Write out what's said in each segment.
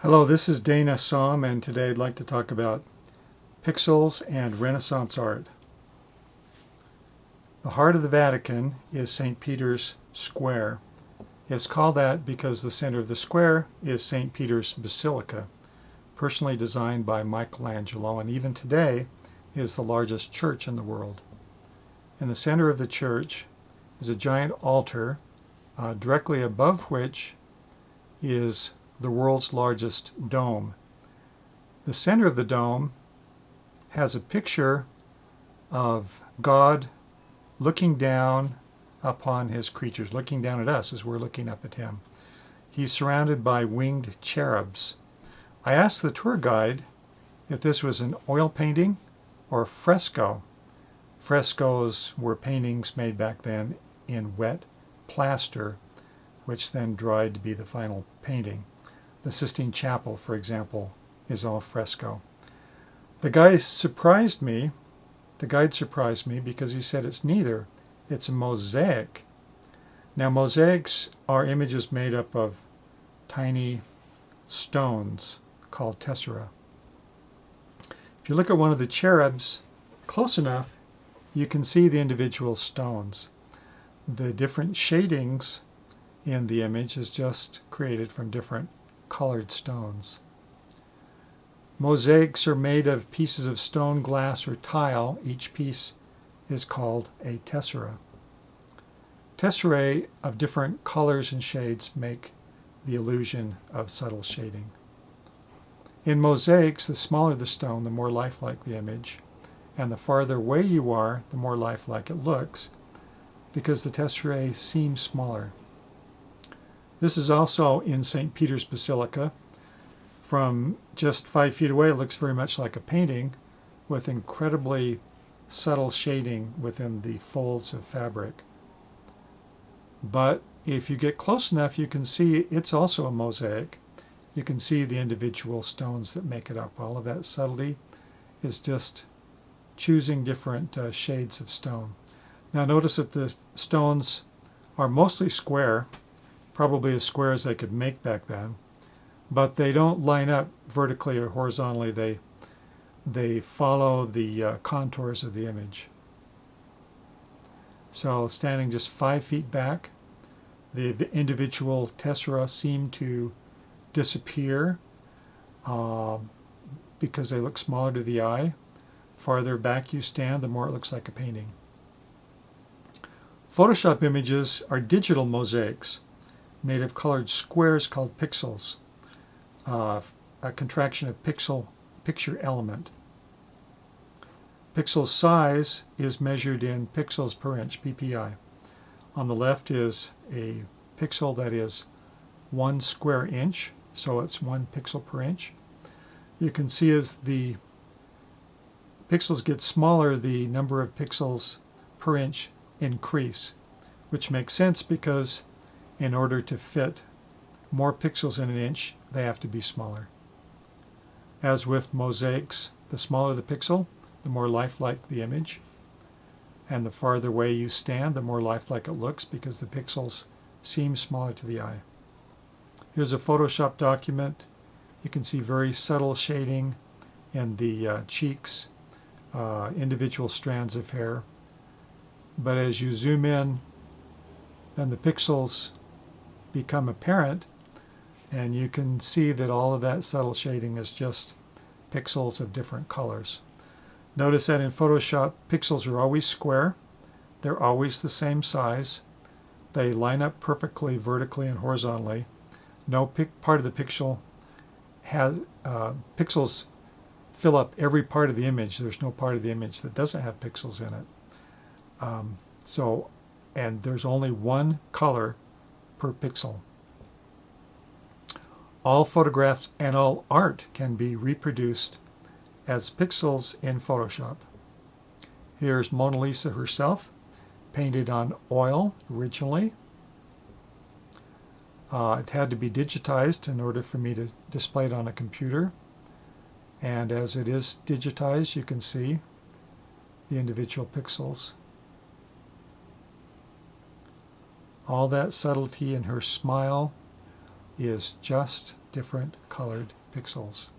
Hello, this is Dana Sohm, and today I'd like to talk about pixels and Renaissance art. The heart of the Vatican is St. Peter's Square. It's called that because the center of the square is St. Peter's Basilica, personally designed by Michelangelo, and even today is the largest church in the world. In the center of the church is a giant altar, directly above which is the world's largest dome. The center of the dome has a picture of God looking down upon his creatures, looking down at us as we're looking up at him. He's surrounded by winged cherubs. I asked the tour guide if this was an oil painting or a fresco. Frescoes were paintings made back then in wet plaster, which then dried to be the final painting. The Sistine Chapel, for example, is all fresco. The guide surprised me because he said it's neither. It's a mosaic. Now, mosaics are images made up of tiny stones called tessera. If you look at one of the cherubs close enough, you can see the individual stones. The different shadings in the image is just created from different colored stones. Mosaics are made of pieces of stone, glass, or tile. Each piece is called a tessera. Tesserae of different colors and shades make the illusion of subtle shading. In mosaics, the smaller the stone, the more lifelike the image, and the farther away you are, the more lifelike it looks, because the tesserae seem smaller. This is also in St. Peter's Basilica. From just 5 feet away, it looks very much like a painting with incredibly subtle shading within the folds of fabric. But if you get close enough, you can see it's also a mosaic. You can see the individual stones that make it up. All of that subtlety is just choosing different shades of stone. Now notice that the stones are mostly square, probably as square as they could make back then, but they don't line up vertically or horizontally. They follow the contours of the image. So standing just 5 feet back, the individual tessera seem to disappear because they look smaller to the eye. Farther back you stand, the more it looks like a painting. Photoshop images are digital mosaics made of colored squares called pixels, a contraction of picture element. Pixel size is measured in pixels per inch, ppi. On the left is a pixel that is 1 square inch, so it's 1 pixel per inch. You can see as the pixels get smaller, the number of pixels per inch increase, which makes sense because in order to fit more pixels in an inch, they have to be smaller. As with mosaics, the smaller the pixel, the more lifelike the image, and the farther away you stand, the more lifelike it looks because the pixels seem smaller to the eye. Here's a Photoshop document. You can see very subtle shading in the cheeks, individual strands of hair. But as you zoom in, then the pixels become apparent, and you can see that all of that subtle shading is just pixels of different colors. Notice that in Photoshop, pixels are always square. They're always the same size. They line up perfectly vertically and horizontally. No part of the pixel has pixels fill up every part of the image. There's no part of the image that doesn't have pixels in it. And there's only one color per pixel. All photographs and all art can be reproduced as pixels in Photoshop. Here's Mona Lisa herself, painted on oil originally. It had to be digitized in order for me to display it on a computer. And as it is digitized, you can see the individual pixels. All that subtlety in her smile, is just different colored pixels.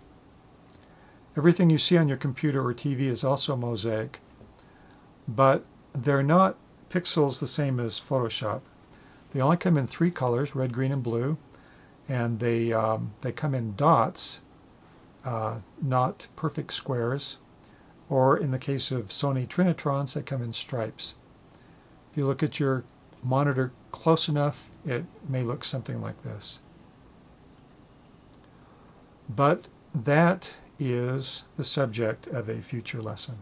Everything you see on your computer or TV is also mosaic, but they're not pixels the same as Photoshop. They only come in 3 colors, red, green, and blue, and they come in dots, not perfect squares, or in the case of Sony Trinitrons, they come in stripes. If you look at your monitor close enough, it may look something like this. But that is the subject of a future lesson.